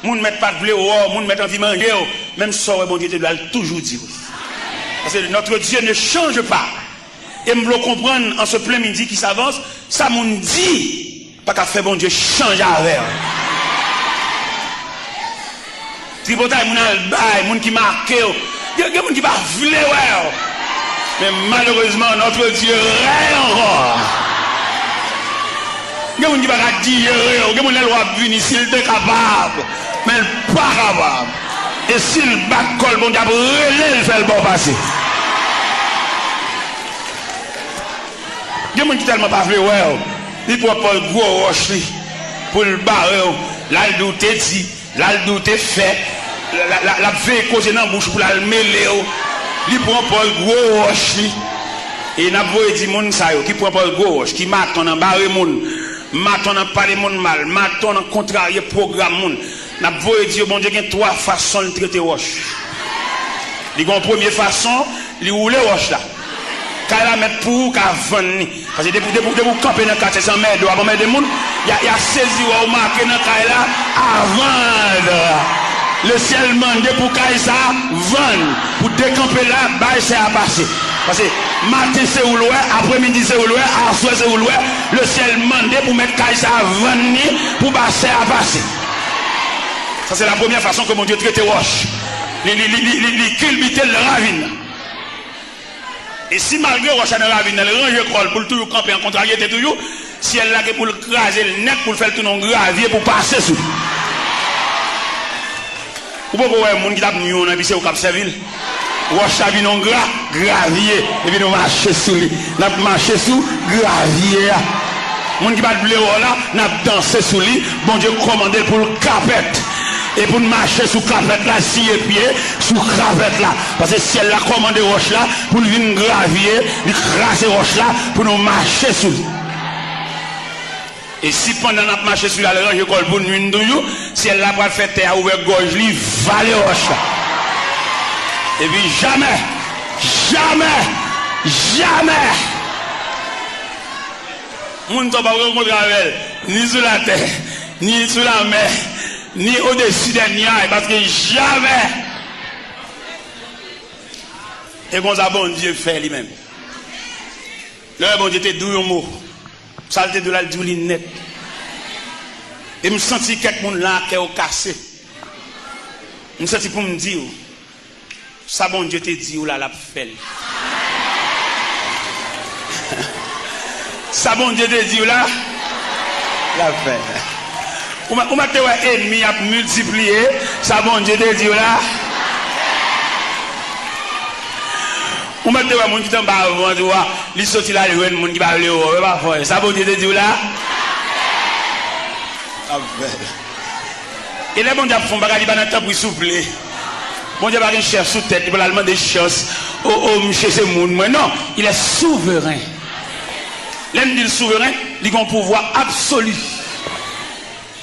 moun met pas de blé, moun met envie manger, même ça, bon Dieu, tu dois toujours dire. Parce que notre Dieu ne change pas. Et me le comprendre en ce plein midi qui s'avance, ça moun dit, pas qu'à faire bon Dieu changer avec. Tripotaille, moun albaï, moun qui marque, il y a moun qui va vouler, mais malheureusement, notre Dieu règne encore. Il y a moun qui va dire, il y a moun qui va venir s'il est capable, mais pas capable. Et s'il bat col, bon Dieu, il fait le bon passer. Il y a des gens qui tellement pas fait, il prend pas le gros roche pour le barrer, là le doute dit, là le doute fait, la fait causer dans la bouche pour la mêler, il prend pas le gros roche. Et il a dit mon ça qui prend pas le gros roche, qui m'attend dans barrer moun, m'attend dans parler moun mal, m'attend dans contrarier programme moun. N'a voulu dire bon Dieu qu'il y a trois façons de traiter roche. Il y a une première façon, il roule roche là. Quand il a mettre pour qu'à vendre. Parce que depuis vous camper dans 400 mètres avant mettre des gens, il y a saisi ou marqué dans le là à vendre. Le ciel mande pour qu'il ça vendre. Pour décamper là, bah c'est à passer. Parce que matin c'est où loin, après-midi c'est où loin, à soir c'est où loin, le ciel mande pour mettre qu'il ça vendre pour passer à passer. Ça c'est la première façon que mon Dieu traite roche. Il culbute le ravine. Et si malgré roche dans la ravine, elle range école pour toujours camper en contrariété toujours, si elle l'a pour le craser le net pour le faire tout non gravier pour passer sous. Ou pas voir un monde qui tape nous dans piscine au Cap Serville. Roche a vu non gravier et puis nous marcher sous lui. N'a marché sous gravier. Monde qui va blé là, n'a dansé sous lui, bon Dieu commandé pour le capette. Et pour marcher sous cravette là, si et pied, sous cravette là. Parce que si elle a commandé roche là, pour venir gravier, lui craser roche là, pour nous marcher sous. Et si pendant notre marché sur la range école pour nous toujours, si elle n'a pas fait terre ouvert gorge, lui valer roche là. Et puis jamais, on ne peut pas rencontrer avec elle, ni sur la terre, ni sur la mer. Ni au-dessus des nuages, parce que jamais. Et comme ça, bon Dieu fait lui-même. Le bon Dieu était doux un mot. Saleté de la douline net. Et je me sentis quelqu'un là qui est cassé. Je me sentis pour me dire, ça bon Dieu te dit, ou là, la fait. Ça bon Dieu te dit, ou là, la fait. Ou m'a ennemi a multiplié, ça bon Dieu te dit là. Ou m'a dit mon qui t'en bas avant tu vois, il sorti là le monde qui va aller au pas faire. Ça bon Dieu te dit là. Et les bon Dieu font bagage pas dans temps pour souffler. Bon Dieu pas un chef sous tête, il va demander chance monsieur ce monde moi non, il est souverain. L'homme dit souverain, il a un pouvoir absolu.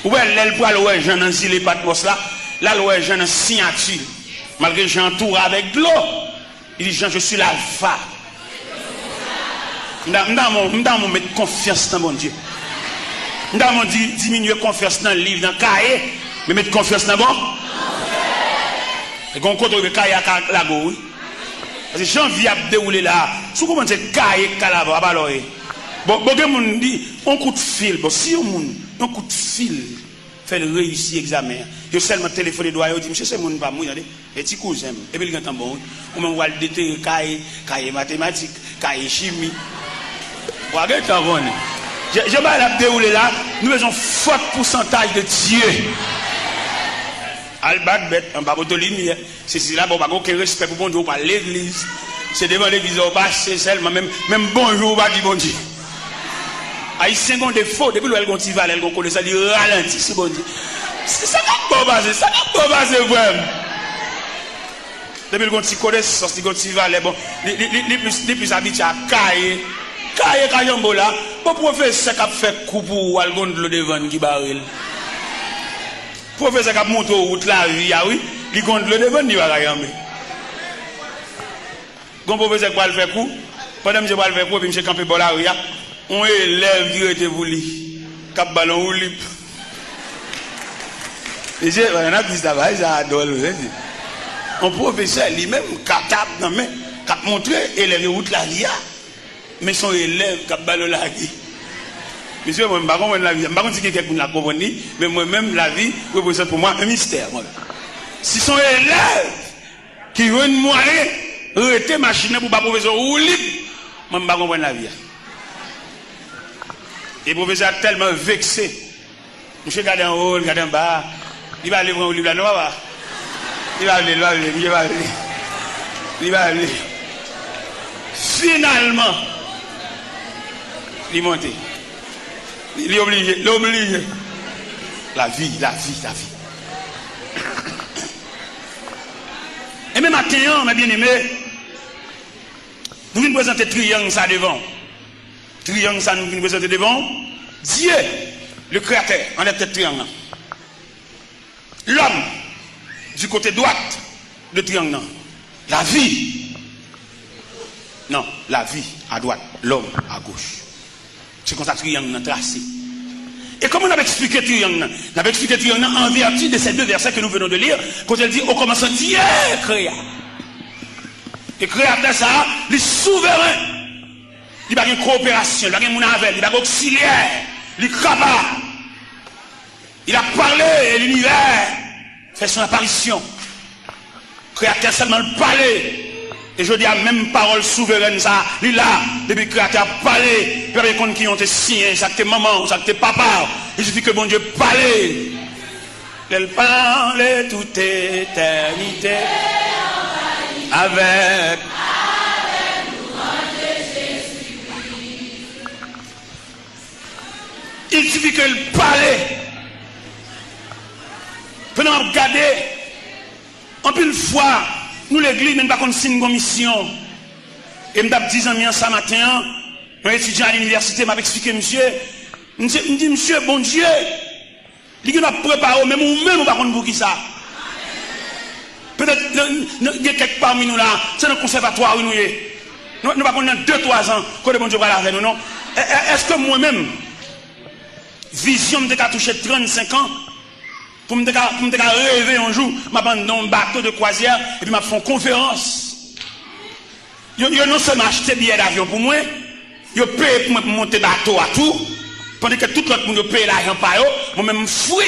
Ouais, elle pour aller Jean dans les pattes là, là le Jean dans signature. Malgré Jean entouré avec de l'eau, il dit Jean je suis l'alpha. M'dam mettre confiance dans mon Dieu. M'dam diminuer confiance dans le livre dans cahier, mais mettre confiance dans bon. Et qu'on compte le cahier à la go. Parce que Jean vient dérouler là, sous comment c'est cahier calava à baloyer. Bon moun dit on coup de fil, bon si on moun un coup de fil fait le réussir l'examen. Je seulement téléphoné doigt dit monsieur c'est mon pas moi et petit cousin et puis il entend bon ou même va déterrer cahier mathématiques, cahier chimie. Regardez ta bonne. Je vais la dérouler là, nous avons fort pourcentage de Dieu. Albat bête en bas de lumière, c'est là bon pas aucun respect pour bon Dieu par l'église. C'est devant l'église au bas c'est seulement même bonjour pas dit bon Dieu. Haïtien ont des faux, depuis qu'elle continue à aller, elle connaît ça, il ralentit, c'est bon Dieu. C'est ça qui est basé, ça qui est basé vraiment. Depuis qu'elle continue, il continue à aller, bon, il plus habitué à cailler, caillambo là, bon, professeur qui a fait coup pour aller de l'eau devant qui baril. Professeur qui a monté au route la vie, ah oui, il compte l'eau devant, il va caillamber. Quand professeur qui a fait coup, pendant que je vais faire coup, puis je campé pour la rue, on élève qui était voulu, cap ballon ou lip. Et j'ai un dit ça va, j'adore. Un professeur lui-même, capable, non mais, cap montré, élève route la lia. Mais son élève, cap ballon la vie. Monsieur, moi, je ne sais pas la vie. Je ne sais pas si quelqu'un l'a compris, mais moi-même, la vie représente pour moi un mystère. Si son élève qui veut une moyen, arrêter machine pour pas professeur ou libre, moi, je ne sais pas comprendre la vie. Et le professeur est tellement vexé. Monsieur, regardez en haut, regardez en bas. Il va aller prendre un livre là, non, va. Il va aller. Finalement, il monte. Il est obligé. La vie. Et même matin, mes bien-aimés, nous venons présenter triangle ça devant. Triangle ça nous venons présenter devant. Dieu, le créateur, en est tête triangle. L'homme, du côté droite de triangle. La vie. Non, la vie à droite, l'homme à gauche. C'est comme ça que triangle est tracé. Et comment on avait expliqué triangle? On avait expliqué triangle en vertu de ces deux versets que nous venons de lire, quand elle dit au commencement Dieu créa. Et créateur ça, il est souverain. Il n'y a pas de coopération, il n'y a pas de monnaie, il n'y a pas d'auxiliaire, il est capable. Il a parlé et l'univers fait son apparition. Créateur seulement le parler. Et je dis à même parole souveraine ça, il est là, depuis que le créateur a parlé, il y a des gens qui ont été signés, ça que maman, ça que papa, il suffit que bon Dieu parle. Elle parle toute éternité avec il suffit qu'elle parle. Pendant regarder, en plus une fois, nous l'église, nous n'avons pas signe une mission. Et nous avons 10 ans ça matin, un étudiant à l'université m'a expliqué, monsieur, me dit, monsieur, bon Dieu, il a préparé, même ou même, on va pour qui ça. Peut-être, il y a quelques parmi nous là, c'est un conservatoire où nous sommes. Nous ne pouvons pas 2-3 ans, quand le bon Dieu va avec nous, non? Est-ce que moi-même, vision me touché 35 ans, pour me rêver un jour, je dans un bateau de croisière et puis je fais une conférence. Je non seulement acheté billet d'avion pour moi, je paye pour monter bateau à tout, pendant que tout le monde paye l'argent par eux, moi-même je fouille.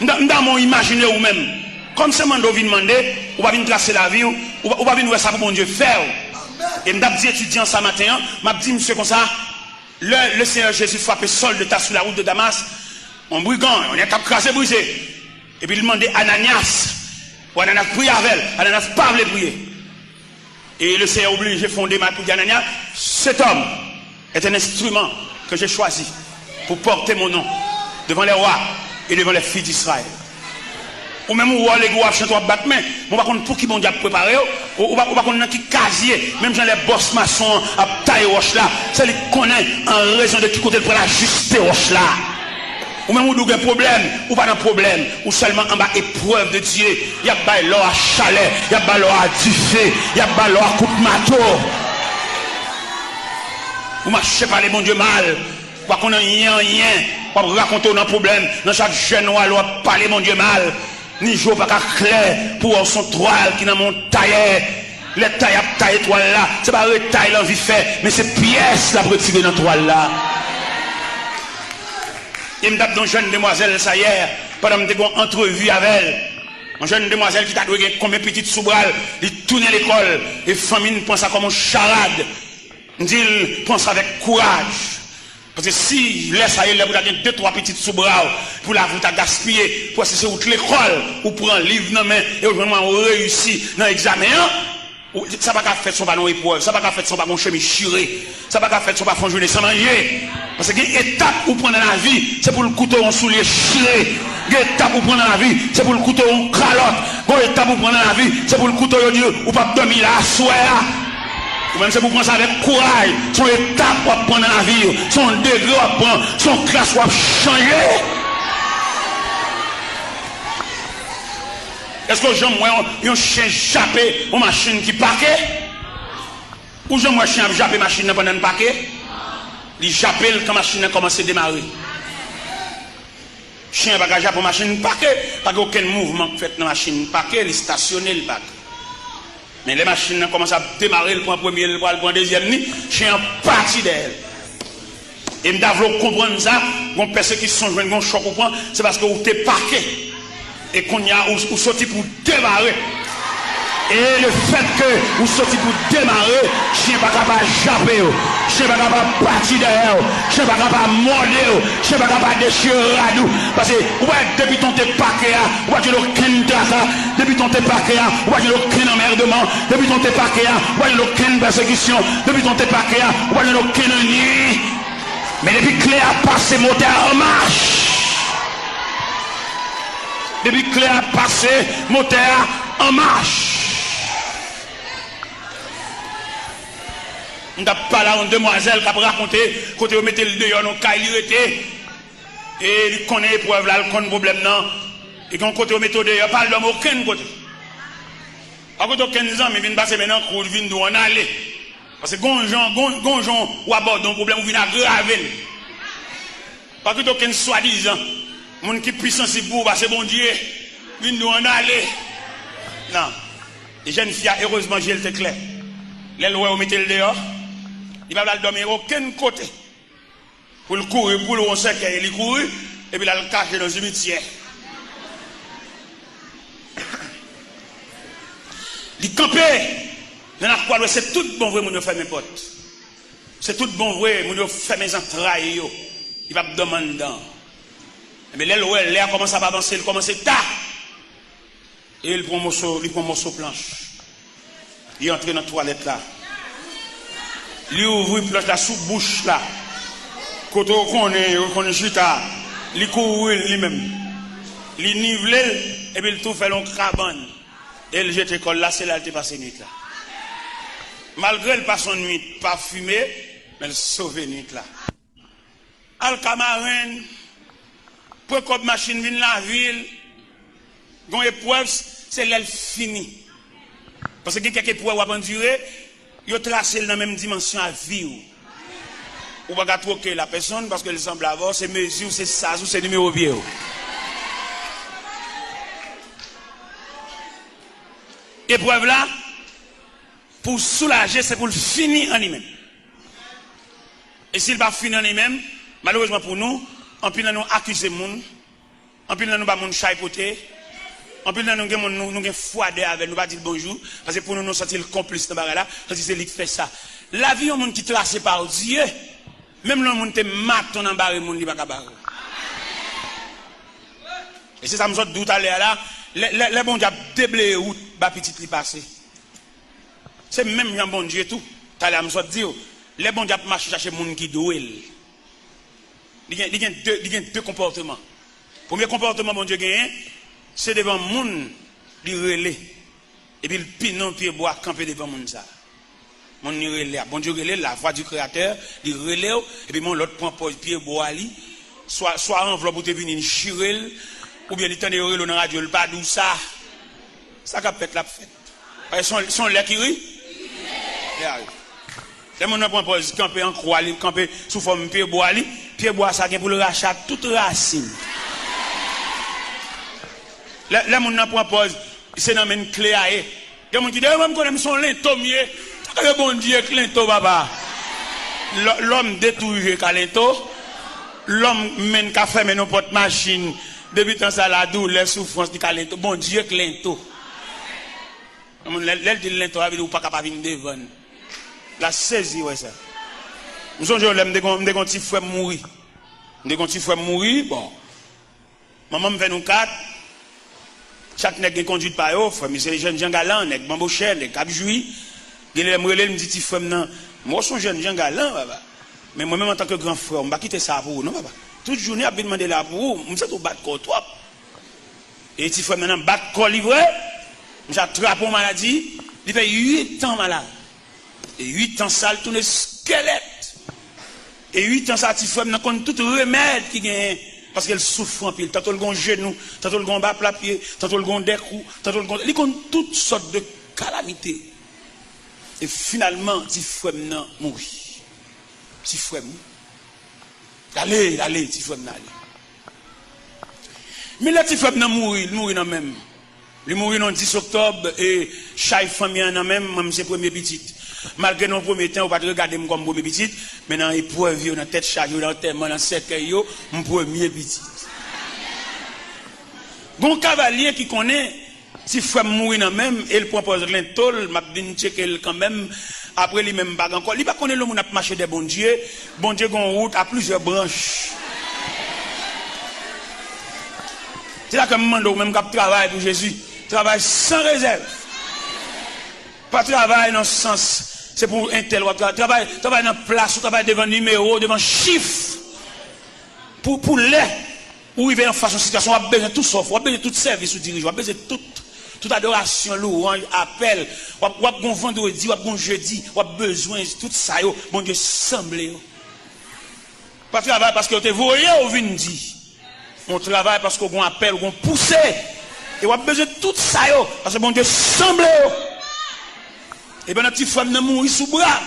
Dans mon imaginaire ou même, comme c'est mon vient demander, on va venir tracer la vie, on va venir voir ça pour mon Dieu faire. Et je dis étudiant ce matin, je dis monsieur comme ça, le Seigneur Jésus frappé sol de tas sur la route de Damas, on brigand, on est crasé, brisé. Et puis il demandait Ananias, ou Ananias prie avec elle, Ananias pas voulait prier. Et le Seigneur obligé de fonder ma pour dire Ananias, cet homme est un instrument que j'ai choisi pour porter mon nom devant les rois et devant les filles d'Israël. Ou même où les gars chantent à battre main, on va connaître pour qui bon Dieu a préparé, ou va connaître qui casier, même si les boss maçons à taille roche là, c'est les connaît en raison de qui côté pour la juste roche là. Ou même où il y a un problème, ou pas un problème, ou seulement en bas épreuve de Dieu, il y a pas l'eau à chalet, il y a pas l'eau à diffé, il y a pas l'eau à coup de marteau. Ou marchez pas les bon Dieu mal, ou qu'on a rien, ou raconter un problème, dans chaque jeune ou alors parler mon Dieu mal. Ni jour pas clair pour son toile qui dans mon tailleur. Les tailles à taille toile là, c'est pas le taille l'envie fait, mais c'est pièce la retirée dans toile là. Il me tape dans une jeune demoiselle ça hier, pendant que j'ai une entrevue avec elle. Une jeune demoiselle qui t'a donné combien de petites sous-bras, il tourne l'école, et famille pense à comme une charade. Il dit, pense avec courage. Parce que si laisse à elle, vous avez 2-3 petites sous-bras pour la vous gaspiller, pour c'est où l'école, ou pour un livre dans main, et vraiment réussi dans l'examen, ça va pas faire son pas non épreuve, ça va pas faire son pas mon chemin chiré, ça va pas faire son pas fond journée sans manger. Parce que l'étape pour prendre dans la vie, c'est pour le couteau en soulier chiré. L'étape pour prendre dans la vie, c'est pour le couteau en calotte. L'étape pour prendre dans la vie, c'est pour le couteau ou pas dormir là, soir. Ou même c'est pour prendre ça avec courage. Son étape pour prendre dans la vie, son degré à prendre, son classe pour changer. Est-ce que j'aime un chien jappé une machine qui paquet? Ou j'aime un chien jappé machine pendant un paquet? Il jappé quand la machine a commencé à démarrer. chien bagage pour machine parquet, pas aucun mouvement fait dans machine parquet, il stationné le parquet. Mais les machines commencent à démarrer le point premier, le point deuxième, chien parti d'elle. Et je dois comprendre ça, quand personne qui sont joués, choc au point, c'est parce que vous êtes parqué. Et qu'on y a, vous sortez pour démarrer. Et le fait que vous sortez pour démarrer, chien pas capable de japper, chien pas capable de partir derrière, chien pas capable de morder, chien pas capable de déchirer à nous. Parce que, ouais, depuis ton t'es parqué, ouais, tu n'as aucun trace, depuis ton t'es parqué, ouais, tu n'as aucun emmerdement, depuis ton t'es parqué, ouais, tu n'as aucune persécution, depuis ton t'es parqué, ouais, tu n'as aucune nuit. Mais depuis que Cléa a passé, moteur en marche. Depuis que Cléa a passé, moteur en marche. On n'a pas là une demoiselle qui a raconté, quand on mettait le dehors, on a et il connaît l'épreuve là, il connaît le problème non. Et quand on mettait le dehors, pas d'homme aucun côté. À côté de 15 ans, mais il vient passer maintenant, il vient d'où on aller. Parce que gonjon ou aborde un problème, ou vient aggraver. Pas que aucun soi-disant, mon qui puissant c'est pour c'est bon Dieu, vient d'où on aller. Non. Les jeunes filles, heureusement, j'ai le clair. Les lois, on mettait le dehors. Il ne va pas dormir aucun côté. Pour le courir, pour le on sait qu'il court, et puis il a le caché dans le cimetière. Il campait. Dans la croix, c'est tout bon vrai, mon fait mes potes. C'est tout bon vrai, mon fait mes entrailles. Il va me demander. Mais l'air commence à avancer, il commence à tard. Et il prend un morceau planche. Il entre dans la toilette là. Il ouvre une planche là sous bouche là. Quand on est chita, il court lui-même. Il nivelle et puis il tout fait long crabane. Et il jette l'école là, c'est là qu'il passe nuit là. Malgré le passe nuit parfumé, mais il sauve nuit là. Alcamarin, pour que la machine vienne la ville, quand l'épreuve, c'est là fini. Parce que quelqu'un qui pourrait endurer, il a tracé dans la même dimension à vivre. Ou pas troquer la personne parce qu'elle semble avoir ses mesures, ses sas ou ses numéros vieux. Épreuve là, pour soulager, c'est pour le finir en lui-même. Et s'il va finir en lui-même, malheureusement pour nous, en plus nous accuser moun, en plus nous pas moun chaipoter, en plus nous avons foi avec nous pas dire bonjour, parce que pour nous nous sentir complice dans là, parce que c'est lui qui fait ça. La vie on monde qui tracé par Dieu, même le monde te mat ton embarré moun li pas capable. Et c'est ça me sort tout à l'heure là, les bon Dieu déblayé route ba petit li passer. C'est même un bon Dieu tout. Tout à l'heure me sort dire, les bon Dieu marcher chercher moun qui doué. Il y a deux comportements. Premier comportement bon Dieu gagne, c'est devant moun li relé et puis le pinon pied bois camper devant moun ça. Mon ni relé, bon Dieu relé la voix du créateur, il relé et puis mon l'autre prend pied bois li soit enveloppe pour te venir chirel ou bien il tente de relé dans radio le pas d'où ça. Ça qu'a fait la fête. Son lait qui rit. Les gens prend pause camper en croix, camper sous forme pied bois li, pied bois ça pour le rachat toute racine. Les gens prend pause, c'est dans une clé à eux. Les gens qui disent, même qu'on son lento mieux. Le bon Dieu, lento, papa. L'homme détruit lento. L'homme mène café, mais nos porte machine. Depuis tant ça, la douleur, les souffrances, dit lento. Bon Dieu, lento. L'aile dit lento, avec ou pas capable de devant. La saisie, ouais, ça. Nous sommes là, me un petit frère mourir. Me un petit frère mourir, bon. Maman me fait nous quatre. Chaque nègre conduit par eux, frère, mais c'est les jeunes gens galants, nègre bamboucher, nègre capjoui. Il me dit, petit frère, non, moi, je suis jeune gens galants, papa. Mais moi-même, en tant que grand frère, je ne vais pas quitter ça pour vous, non, papa. Toute journée, je vais demander là pour vous, je vais tout battre contre toi. Et petit frère, maintenant, battre contre livré, j'ai attrapé une maladie, il fait 8 ans malade. Et 8 ans, ça, tout le squelette. Et 8 ans, ça, petit frère, maintenant, tout remède qui gagne. Parce qu'elle souffre en pile. Tantôt le gon genou, tantôt le gon bas plat pied, tantôt le gon décou, tantôt le gon. Il compte toutes sortes de calamités. Et finalement, petit frère n'a mouru. Petit frère. Allez, petit frère n'a allé. Mais là, tu fais mourir dans même. Il mourit le 10 octobre et chaque famille en même, même c'est premier petit. Malgré nos premiers temps, on va pas regarder comme premier petit, mais dans l'épreuve, dans la tête chargée, dans le thème, dans le cercueil, mon premier petit. Bon cavalier qui connaît, si frère mourir dans même, et il propose l'intol, m'a dit checker quand même, après lui même pas encore. Il pas connaît le monde a marché des bon Dieu gon route à plusieurs branches. C'est là que je demande même qui travaille pour Jésus. Travaille sans réserve. Pas travail dans ce sens. C'est pour un tel. Travail dans place, travail devant numéro, devant chiffre. Pour les, où il va en face de situation, on a besoin de tout sauf, on a besoin de tout service ou dirigeant, on a besoin de toute adoration, louange, appel, on a bon vendredi, on a bon jeudi, on a besoin de tout ça, bon Dieu, semblé. Pas travail parce que vous voyez ou vous dit. On travaille parce qu'on appelle, on pousse. Et on a besoin de tout ça, parce que bon Dieu semble. Et bien, notre petite femme ne mourit sous bras.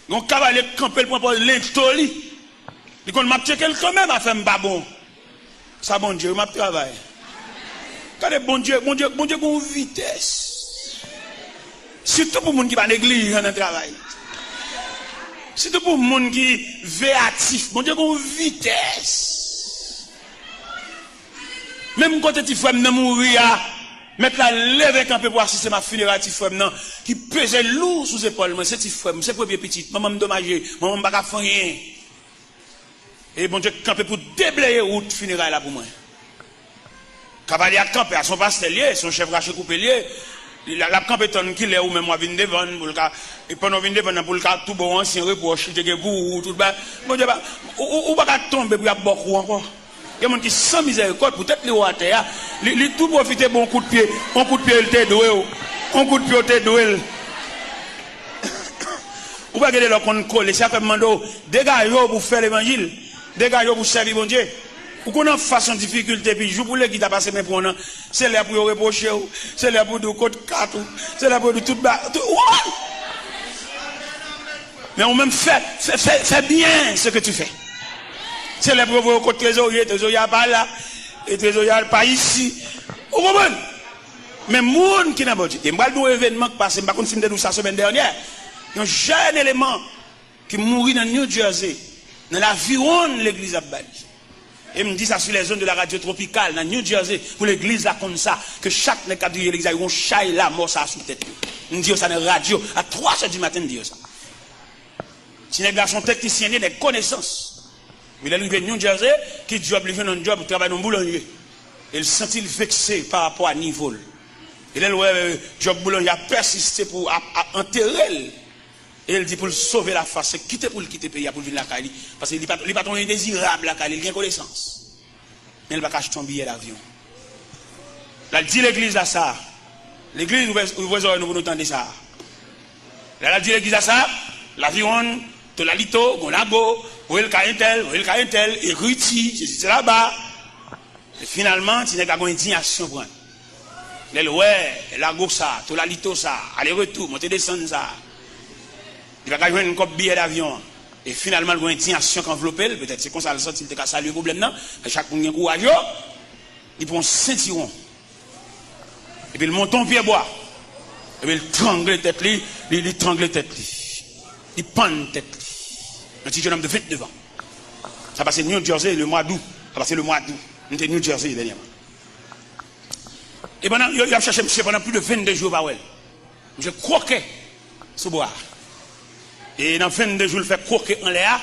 On cavalier camper le point pour l'intoli. Et qu'on m'a checké quand même à faire un bon. Ça, bon Dieu, m'a travaillé. Quand bon Dieu, une vitesse. Surtout pour les gens qui va négliger dans le travail. Surtout pour les gens qui véatifs. Bon Dieu, une vitesse. Même quand tu fais mourir, mettre la lèvre un peu pour assister ma funéraille, tu fais qui pesait lourd sous épaules, c'est tu fais, c'est premier petit, maman me dommagé, maman m'a pas fait rien. Et bon Dieu, campé pour déblayer route funéraille là pour moi. Cavalier a campé à son pastelier, son chef raché coupé lié. La campé tonne qu'il est ou même moi vinn devant pour le cas et pendant vinn devant pour le cas tout bon ancien reproche, il était pour tout bas. Bon Dieu, ou pas tomber pour y a beaucoup encore. Il y a des gens qui sans miséricorde, peut-être les rois à terre, ils tout profiter bon coup de pied, il t'est doué, un coup de pied, il t'est doué. Ou pas regarder leur compte coller, c'est après demander, dégagez pour faire l'évangile, dégagez pour servir bon Dieu. Ou qu'on a face en difficulté, puis je vous le qui t'a passé mes points, c'est là pour reprocher, c'est là pour dire code 4, c'est là pour dire tout bas. Mais on même fait bien ce que tu fais. C'est les pauvres côté trésorier pas là, et trésorier pas ici. Vous comprenez? Mais monde qui n'a pas dit. Et moi, le événement qui passe, je ne sais pas si je la semaine dernière. Il y a un jeune élément qui mourit dans New Jersey, dans l'aviron de l'église à Bali. Et me dit ça sur les zones de la radio tropicale, dans New Jersey, pour l'église là comme ça, que chaque n'est qu'à dire l'église, ils vont chailler là, mort ça sous tête. On dit ça dans la radio, à 3h du matin, on dit ça. Si les gars sont techniciens, des connaissances. Il est arrivé à New Jersey, qui job, il vient dans un job, il travaille dans un boulanger. Il se sentit vexé par rapport à niveau. Il est le job boulanger a persisté pour enterrer. Et il dit pour le sauver la face, c'est quitter pour le quitter le pays, pour venir la Cali. Parce qu'il n'est pas indésirable la Cali, il a connaissance. Mais il ne va pas acheter un billet d'avion. Là, il dit l'église à ça. L'église, vous voyez, nous entendons ça. Là, il dit l'église à ça, l'avion, Tolalito, Gonago, Oel Kaintel, Eruti, c'est là-bas. Et finalement, il n'y a pas d'indignation pour elle. La go ça, Tolalito ça, aller-retour, monter descendre ça. Il va jouer une copie billet d'avion. Et finalement, il y a une indignation qui enveloppe, peut-être c'est comme ça, il a salué le problème. Non? Et chaque monde qui est courageux, il prend un ceinturon. Et puis il monte en pied bois. Et puis il trangle tête, il trangle tête. Il pend tête. Un petit jeune homme de 29 ans. Ça passe New Jersey le mois d'août. Ça passe le mois d'août. On était New Jersey dernièrement. Et pendant, il a cherché monsieur pendant plus de 22 jours par elle. Je croquais sous bois. Et dans 22 jours, il fait croquer en l'air.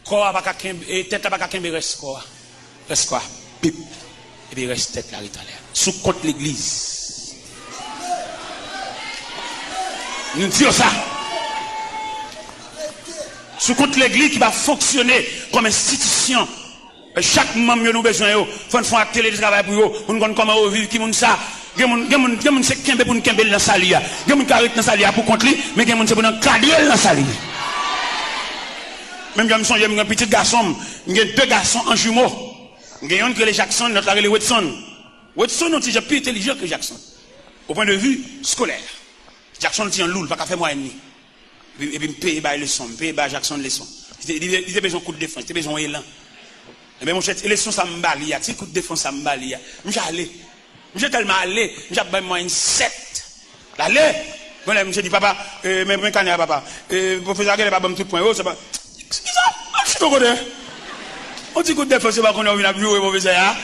Corps pas qu'à et tête pas qu'à reste quoi. Reste quoi? Pip. Et puis reste tête là, en l'air. Sous contre l'église. Nous disons ça. Sous compte l'église qui va fonctionner comme institution. Chaque membre nous besoin yo, faut faire un télétravail pour eux, pour nous comment vivre qui moun ça. Gen c'est kembe pour nous kembe dans salia. Gen moun carré dans salia pour contre lui, mais gen c'est pour nous cadrer dans salia. Même j'aime songe un petit garçon, j'ai deux garçons en jumeaux. J'ai un que les Jackson, notre les Watson. Watson est déjà plus intelligent que Jackson. Au point de vue scolaire. Jackson tient lourd, pas qu'à faire moi ennemi. Et puis, me paye les leçons, me paye Jackson les leçons. Il a besoin de coup de défense, il a besoin d'élan. Mais mon cher, élection ça me balie, petit coup de défense ça me balie. M'j'ai allé. M'j'ai tellement allé, j'ai ben moi une 7. Allez. Bon là, m'j'ai dit papa, mais quand papa, professeur quel est pas bon tout point. Oh, c'est pas. C'est ça. Je suis content. On dit coup de défense c'est pas qu'on a vient jouer professeur.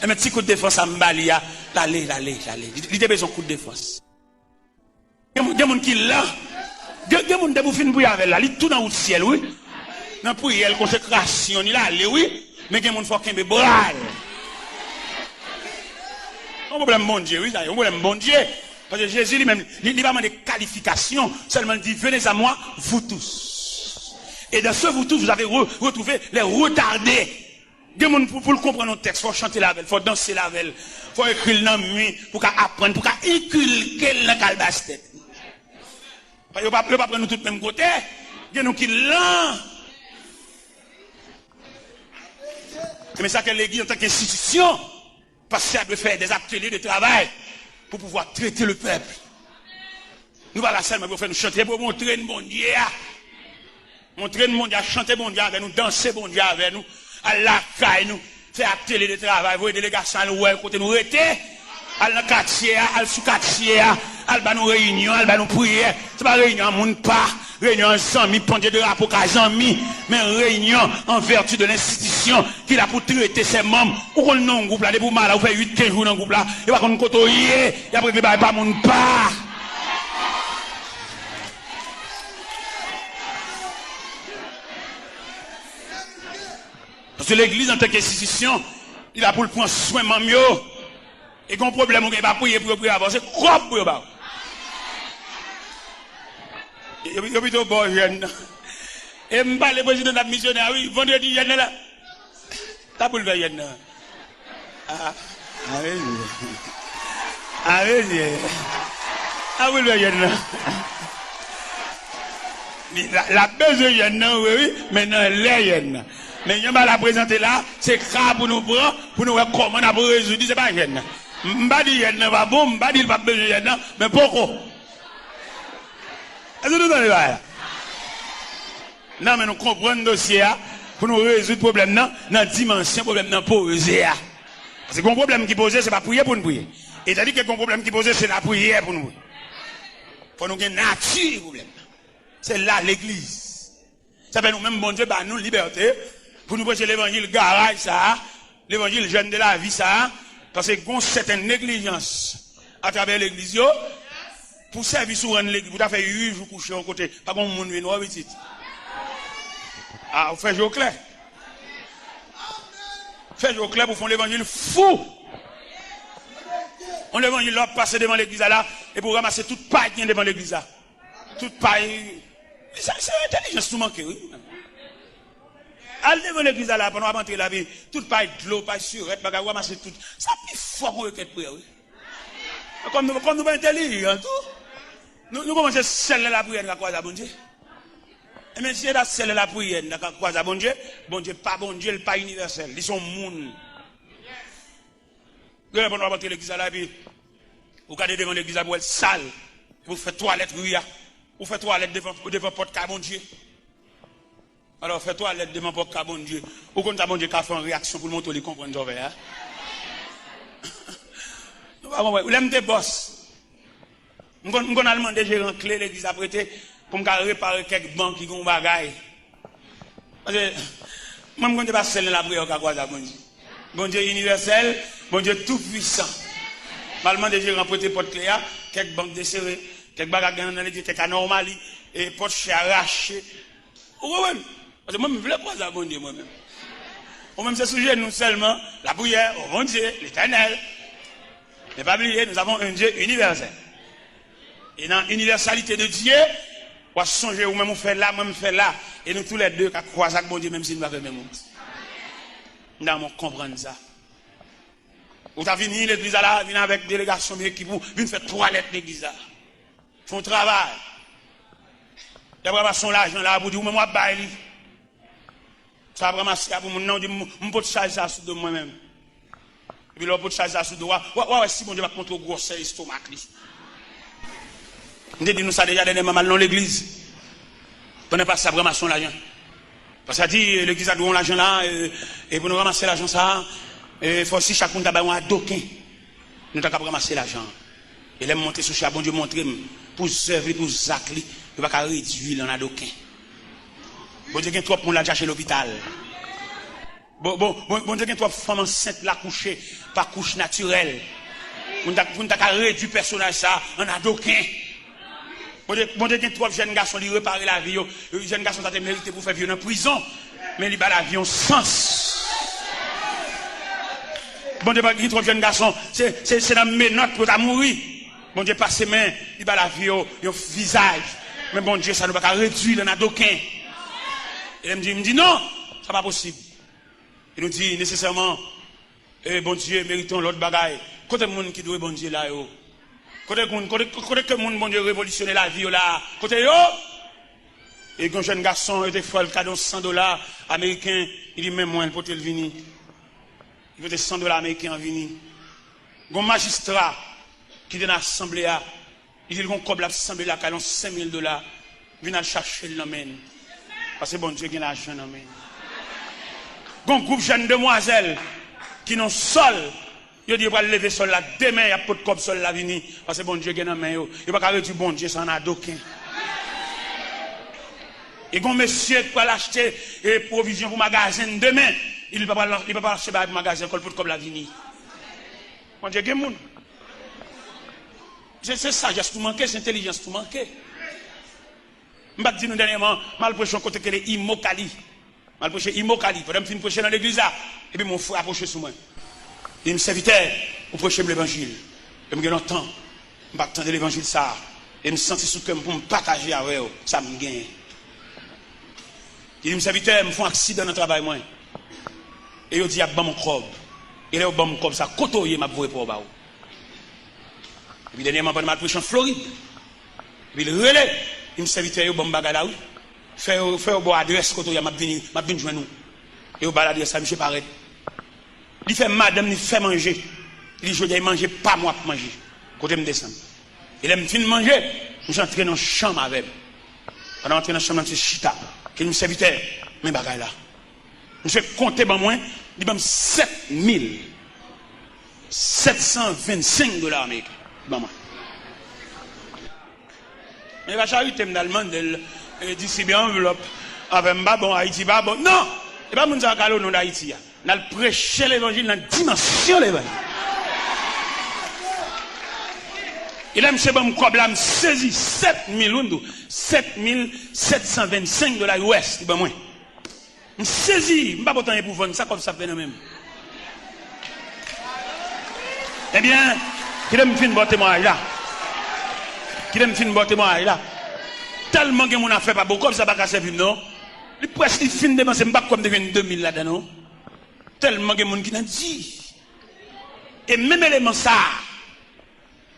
Mais petit coup de défense ça me balie. Allez. Il était besoin coup de défense. Il y a des gens qui là. Il y a des gens qui fin pour avec là, il tout dans le ciel oui. Dans prière consécration, il a allé oui, mais il y a des gens qui font bral. Un problème bon Dieu, oui, un problème bon Dieu. Parce que Jésus lui-même, il n'a pas de qualification, seulement il dit venez à moi, vous tous. Et dans ce vous tous, vous avez retrouvé les retardés. Des gens pour le comprendre notre texte, il faut chanter la veille, il faut danser la veille, il faut écrire dans la nuit, pour apprendre, pour inculquer dans la calebasse tête. Parce que ne pas prendre tout le même côté. Il y a des gens qui l'ont. Mais ça que l'église en tant qu'institution, parce qu'elle doit faire des ateliers de travail pour pouvoir traiter le peuple. Nous voilà seulement pour faire nous chanter, pour montrer le bon Dieu. Montrer le bon Dieu, chanter bon Dieu avec nous, danser bon Dieu avec nous, à la caille nous, faire atelier de travail, voir des délégations à nous, côté nous rester, à la quartier, à sous quartier, à nous réunion, à nous prière. C'est pas réunion à monde pas. Réunion en amis, pendant de rapport qu'à amis, mais réunion en vertu de l'institution qui a pour traiter ses membres. Ou qu'on non groupe là, des pour mal, ou fait 8-15 jours dans le groupe là, et pas qu'on côtoyer, et après il pas mon pas. Parce que l'église en tant qu'institution, il a pour le prendre soin de mieux. Et qu'on problème, on ne va pas prier pour avancer, quoi pour y avoir. Il y a plutôt bon jeune. Et je parle le président de la missionnaire, oui, vendredi, jeune là. T'as pour le faire jeune. Ah, oui. Ah, oui. Ah, oui, le jeune. La besoin jeune, oui, maintenant, les jeunes. Mais il y a la présenter là, c'est grave pour nous prendre, pour nous voir comment on a résoudre, c'est pas jeune. M'ba dit jeune, pas bon, m'ba dit pas besoin jeune, mais pourquoi? Est-ce que nous allons là? Non, mais nous comprenons le dossier pour nous résoudre le problème dans la dimension problème dans posé. Parce que le problème qui pose, c'est pas prier pour nous prier. Et c'est-à-dire que le problème qui pose, c'est la prière pour nous. Pour nous gagner nature problème. C'est là l'église. Ça fait nous-mêmes, bon Dieu, bah nous liberté pour nous prêcher l'évangile garage ça, l'évangile jeune de la vie ça, parce que qu'on certaine négligence à travers l'église. Pour servir sur l'église, vous avez fait 8 jours coucher au côté, pas comme mon noir petit. Ah, vous faites jour clair. Faites jour clair pour faire l'évangile fou. On l'évangile là, passer devant l'église là, et pour ramasser toute paille qui est devant l'église là. Toute paille. C'est intelligence tout manqué, oui. Allez devant l'église là, pendant rentrer la vie, toute paille de l'eau, paille surette, bagarre, ramasser tout. Ça plus fort pour requête prière, oui. Comme nous sommes intelligents, tout. Nous commençons à sceller la prière dans la croix à bon Dieu. Et même si on scelle la prière dans la croix à bon Dieu, pas bon Dieu, pas universel. Ils sont monde. Vous allez rentrer l'église là, puis vous regardez devant l'église là, vous êtes sale. Vous faites toilette, vous faites toilette devant porte à bon Dieu. Alors faites toilette devant porte à bon Dieu. Ou quand bon Dieu qui a fait une réaction pour le montrer, il comprend Jové. Vous l'aimez des boss. Je vais demander gérant clé l'église à prêter pour me réparer quelques banques qui ont bagaille. Parce que moi, je ne vais pas sceller la prière au quoi bon Dieu. Bon Dieu universel, bon Dieu tout puissant. Je vais demander gérant prêter porte clé, quelques banques desserrées, quelques bagages dans l'église, quelques anomalies, et porte chez arraché. Parce que moi, je ne veux pas ça, bon Dieu, moi-même. Moi-même, c'est sujet nous seulement, la prière, au bon Dieu, l'éternel. Ne pas oublier, nous avons un Dieu universel. Et dans l'universalité de Dieu, on va songer ou même on fait là, même fait là. Et nous tous les deux, qui croisons avec bon Dieu, même si nous avons le même monde. Nous devons comprendre ça. Vous avez venu l'église là, venez avec délégation, mais qui vous venez faire toilette l'église là. Font travail. D'après ma son l'argent là, vous dites, moi, baille. Ça va ramasser pour mon nom, je peux charger ça sous de moi-même. Et puis là, on peut charger ça sous de moi. Ouais, si bon Dieu va contre gros estomac. Nous dit nous ça déjà dernièrement mal dans l'église. On n'est pas ça vraiment son l'argent. Parce que ça dit, l'église a donné l'argent là, et pour nous ramasser l'argent ça, il faut aussi chacun d'abord un doquin. Nous avons ramasser l'argent. Et là, monter sur charbon, Dieu montre pour servir, pour zacler, il va pas réduire dans un doquin. Bon Dieu, il y a trop de monde là chercher l'hôpital. Bon Dieu, il y a trop de femmes enceintes là couchées, par couche naturelle. Vous n'avez réduit le personnage ça en un doquin. Bon Dieu, il y a trop de jeunes garçons qui réparent la vie. Les jeunes garçons ont mérité pour faire vivre en prison, mais ils ont la vie en sens. Bon Dieu, il y a trop de jeunes garçons, c'est dans mes notes pour mourir. Bon Dieu, passe ses mains, il a la vie au visage. Mais bon Dieu, ça ne va pas réduire dans un doquin. Et il me dit non, ça n'est pas possible. Il nous dit nécessairement, bon Dieu, méritons l'autre bagaille. Côté le monde qui doit bon Dieu là, côté que monde bon Dieu révolutionner la vie là, côté yo. Et un jeune garçon était folle, cadeau $100 américains, il dit même moi, il peut le venir. Il veut $100 américains en venir. Un magistrat qui est dans l'assemblée, il dit qu'on coble l'assemblée là, cadeau $5,000, il vient chercher l'emmène. Parce que bon Dieu, il y a l'argent dans main. Un groupe de jeunes demoiselles qui n'ont sol, ils disent qu'ils vont lever sol là, demain, il y a pas de cop sol là, vini. Parce que bon Dieu, il y a dans main. Il ne va pas dire bon Dieu, ça n'a d'aucun. Et quand monsieur qui va l'acheter provision pour le magasin demain, il ne va pas acheter pour le magasin comme la vini. Bon Dieu, il y a des gens. C'est sagesse tout manqué, c'est intelligence tout manqué. Je vais dire dernièrement, mal prêché côté que les Imokali. Mal prêché Imokali. Pendant que je prêcher dans l'église là, et puis mon frère approché sur moi. Il me serviteur pour prêcher l'évangile. Et je me temps, je vais attendre l'évangile ça. Et me sentir sous cœur pour me partager avec eux. Ça me gagne. Il me serviteur, me font un accident dans le travail moi. Et il dit, il y a mon cob. Et là, il y a mon cob, ça côtoyer ma voix pour eux. Et puis dernièrement, je vais prêcher en Floride. Et puis il relève. Il me serviteur au bon bagage là, oui. Fait au bon adresse quand il m'a venu joindre nous. Et au bas l'adresse, ça me paraît. Il fait madame, il fait manger. Il dit, je dois manger, pas moi pour manger. Côté me descend. Et là, me fin de manger, je suis entré dans la chambre avec. Pendant entrer dans la chambre, c'est chita. Qui me serviteur, mes bagages là. Je suis compté par moi, il m'a $7,725 américains. Maman. Mais la charité me demande de distribuer enveloppe avec un bon Haïti, bon. Non! Et pas mon zakalo non d'Haïti. Nous allons prêcher l'évangile dans la dimension de l'évangile. Et là, monsieur Bam Kobla me saisit $7,725 US. Ben moi. Me saisit, je ne pas pour vendre ça comme ça fait même. Eh bien, il a me fait un bon témoignage là. Qui aime fin de témoignage là. Tellement que mon affaire pas beaucoup, comme ça va casser vivre non. Il presque fin de dépenser pas comme devient 2000 là dedans. Tellement que mon qui n'a dit. Et même élément ça,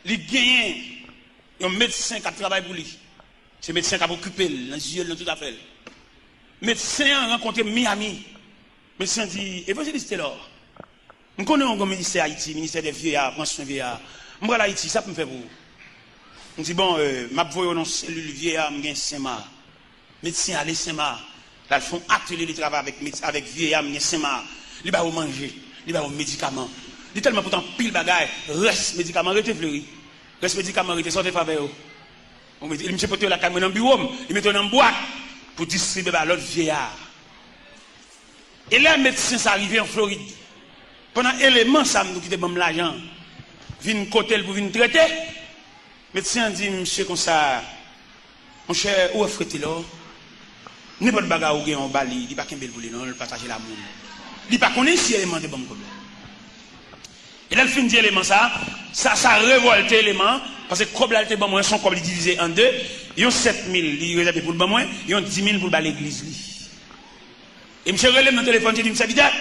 il gagne un médecin qui travaille pour lui. C'est médecin qui a occupé dans les yeux tout à fait. Médecin a rencontré Miami. Médecin dit évangéliste là. Je connais un ministère Haïti, ministère des vieillards, pension vieillards. Moi là Haïti, ça peut me faire pour vous. On dit, bon, ma voix dans cellule vieillard, je suis Saint-Marc. Médecin, allez Saint-Marc. Là, ils font atelier de travail avec vieillard, je suis Saint-Marc. Ils vont manger, ils vont médicaments. Ils tellement pourtant pile bagaille, reste médicament, reste fleuri. Reste médicament, reste sortez faveur. Il me fait porter la caméra dans le bureau, il met dans une boîte pour distribuer à l'autre vieillard. Et là, le médecin s'est arrivé en Floride. Pendant élément, ça me dit, bon, l'argent. Vine côté pour venir traiter. Le médecin dit, monsieur, comme ça, mon cher, où est-ce que là? N'importe bagarre ou en bali, il n'y a pas qu'un bel boulot, non, il partage l'amour. Il n'y a pas qu'on ait si élément de bon problème. Et là, le fin dit élément ça révolte l'élément, parce que comme là, bon moins, son comme il divisé en deux, ils ont 7000, ils réservent pour le bon moins, ils ont 10 000 pour l'église. Et monsieur relève dans le téléphone, il dit, monsieur Vidal,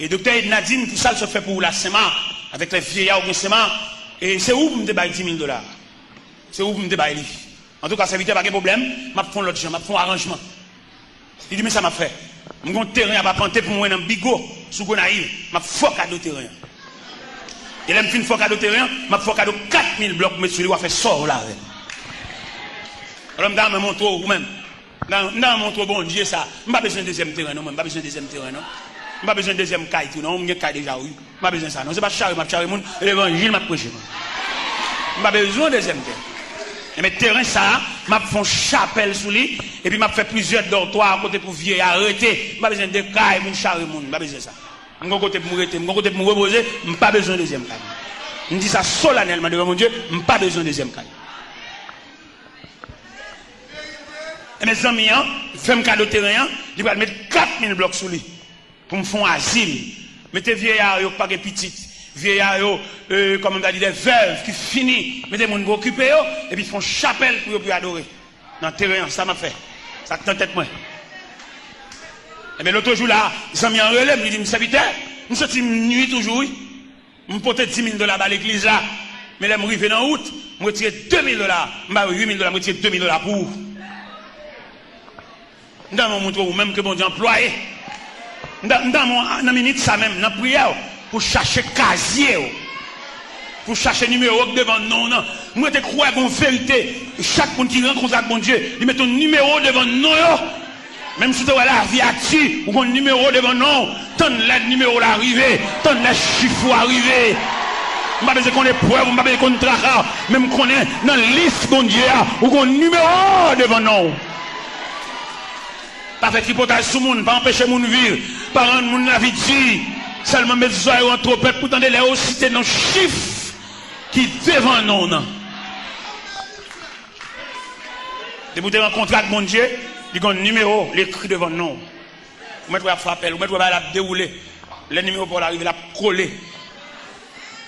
et docteur Nadine, tout ça, se fait pour la Saint-Marc, avec les vieillards ou Saint-Marc, et c'est où vous me débaillez $10 000? C'est où vous me débaillez? En tout cas, ça évite pas de problème, je vais prendre l'autre chose, je vais prendre un arrangement. Il dit, mais ça m'a fait. Je vais terrain à planter pour moi dans Bigot, sous Gonaïve, je vais faire cadeau terrain. Et là, je fais un cadeau terrain, je vais faire cadeau 4000 blocs, monsieur, il va faire sort là. Alors, je me montre vous-même. Dans mon trop bon Dieu, ça. Je n'ai pas besoin de deuxième terrain, non. Je n'ai pas besoin de deuxième terrain, non. Je n'ai pas besoin de deuxième caille, non. Je n'ai pas déjà, oui. Je n'ai pas besoin de ça, non. Ce n'est pas charré, l'évangile m'a prêché, non. Je n'ai pas besoin de deuxième terrain. Mais terrain, ça, m'a fait une chapelle sous lui, et puis m'a fait plusieurs dortoirs à côté pour vieux arrêter. Je n'ai pas besoin de caille, mon charré, je n'ai pas besoin de ça. Je n'ai pas côté pour m'arrêter, je n'ai côté pour me reposer, je n'ai pas besoin de deuxième caille. Je dis ça solennellement devant mon Dieu, je n'ai pas besoin de deuxième caille. Et mes amis, fais un cadeau terrain, ils vont mettre 4000 blocs sous lui pour me faire un asile. Mettez vieillards, pas de petites, vieillards, comme on a dit, des veuves qui finissent, mettez mon pour occuper, et puis ils font chapelle pour pouvoir adorer. Dans le terrain, ça m'a fait. Ça tente tête moi. Et bien l'autre jour là, ils ont mis en relais, ils disent, serviteur, nous sommes une nuit toujours, oui. Je porte 10 000 $ à l'église là, mais là, je suis en août, je retire 2 000 $, je 8 000 $, je retire 2 000 $ pour. Dans mon montre ou même que bon Dieu employé. Dans mon minute ça même, dans prière, pour chercher casier, pour chercher numéro devant non, non. Moi je crois qu'on vérité. Chaque monde qui rencontre avec bon Dieu, il met ton numéro devant non. Même si tu as la vie active, ou un numéro devant non, ton le numéro l'arrivée, ton le chiffre arrivé. Je ne sais pas qu'on est preuve, je ne sais pas qu'on est tracas, même qu'on est dans la liste bon Dieu, ou un numéro devant non. Pas faire tripotage sur le monde, pas empêcher le monde de vivre, pas rendre le monde la vie de seulement mettre les oreilles entre peuple pour tenter les citer dans chiffres qui devant nous. Et vous rencontrer avec mon Dieu, il y a un numéro, l'écrit devant nous. Vous mettez faire appel, vous mettez la dérouler, le numéro pour l'arriver, la coller.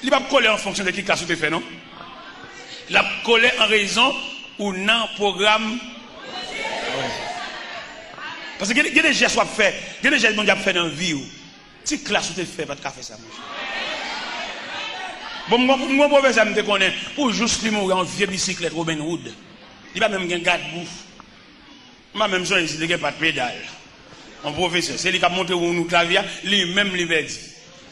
Il va coller en fonction de qui classe vous fait, non? Il va coller en raison ou non programme. Parce que il y a des gestes à faire, il y a des gestes que fait dans la vie. Si classe tu fais, pas de faire ça. Bon, moi, professeur, je me connais, pour juste lui mourir en vieux bicyclette Robin Hood. Il va même gagner garde-bouffe. Moi, même ça, il n'y a pas de pédale. Mon professeur, c'est lui qui a monté où nous clavier, lui-même, il va dire.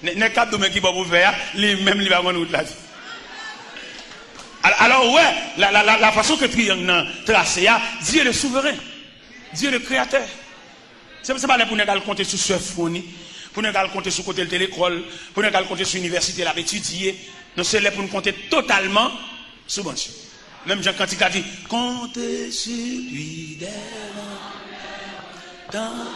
N'est pas de qui va vous faire, lui-même, il va nous clavier. Alors, ouais, la façon que triangle tracé, Dieu est le souverain, Dieu est le créateur. C'est pas là pour nous compter sur ce fourni, pour nous compter sur côté de l'école, pour nous compter sur l'université, là, étudier. Non, c'est là pour nous compter totalement sur bon Dieu. Même Jean Cantique a dit, comptez sur lui dans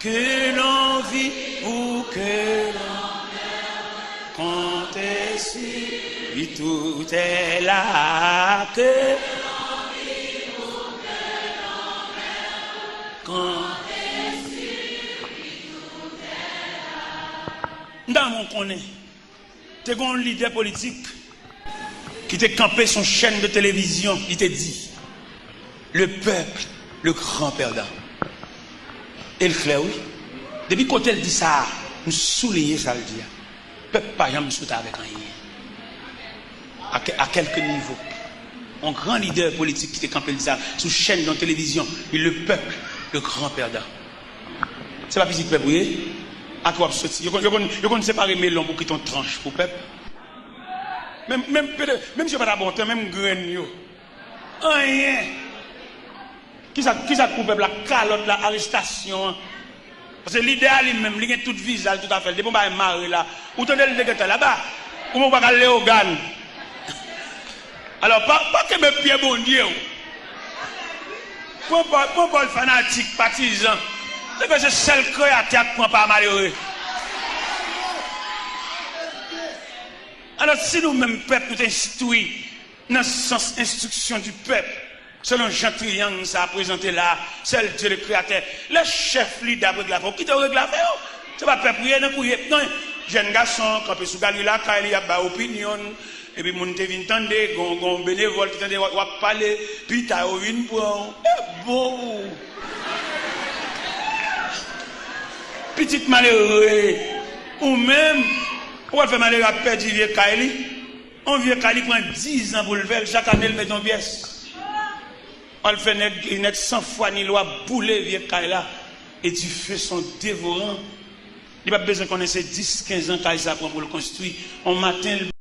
que l'on vit ou que l'on comptez sur lui, tout est là que dans mon connaît, tu as un leader politique qui t'a campé son chaîne de télévision, il t'a dit, le peuple, le grand perdant. Et le clair, oui. Depuis quand elle dit ça, nous soulignons ça le dire. Le peuple pas jamais souhaité avec rien. À quelques niveaux. Un grand leader politique qui t'a campé ça, sous chaîne de télévision, et le peuple, le grand perdant. C'est pas physique, peuple, oui. À toi, sortir. Vous ne séparer melon pour quitter ton tranche pour peuple. Même si je pas bon temps, même grain, rien. Qui ça pour peuple, la calotte, la arrestation. Parce que l'idéal, même, il a tout visage, tout à fait. Des bon, bah, marre là. Ou tenez le dégueulasse là-bas. Ou on va aller au GAN. Alors, pas que mes pieds bon Dieu. Pas le fanatique, partisan. C'est que seul créateur qui prend pas malheureux. Alors, si nous-mêmes, peuple, nous instruisons dans le sens instruction du peuple, selon Jean Triangle, ça a présenté là, seul Dieu le créateur, le chef leader de la qui te règle la faire? C'est pas peuple, non, jeune garçon, quand tu sous Galila, quand il y a une opinion, et puis mon te vient tendre, gon bénévole qui tende à parler, puis tu as une pour bon. Petite malheureux, ou même, on va faire malheureux à perdre du vieux Kaili. Un vieux Kaili prend 10 ans pour le faire, chaque année il met en pièce. On le fait net 100 fois ni loi bouler vieux Kaili là, et tu fais son dévorant. Il n'y a pas besoin qu'on ait 10-15 ans Kaili ça pour le construire. On matin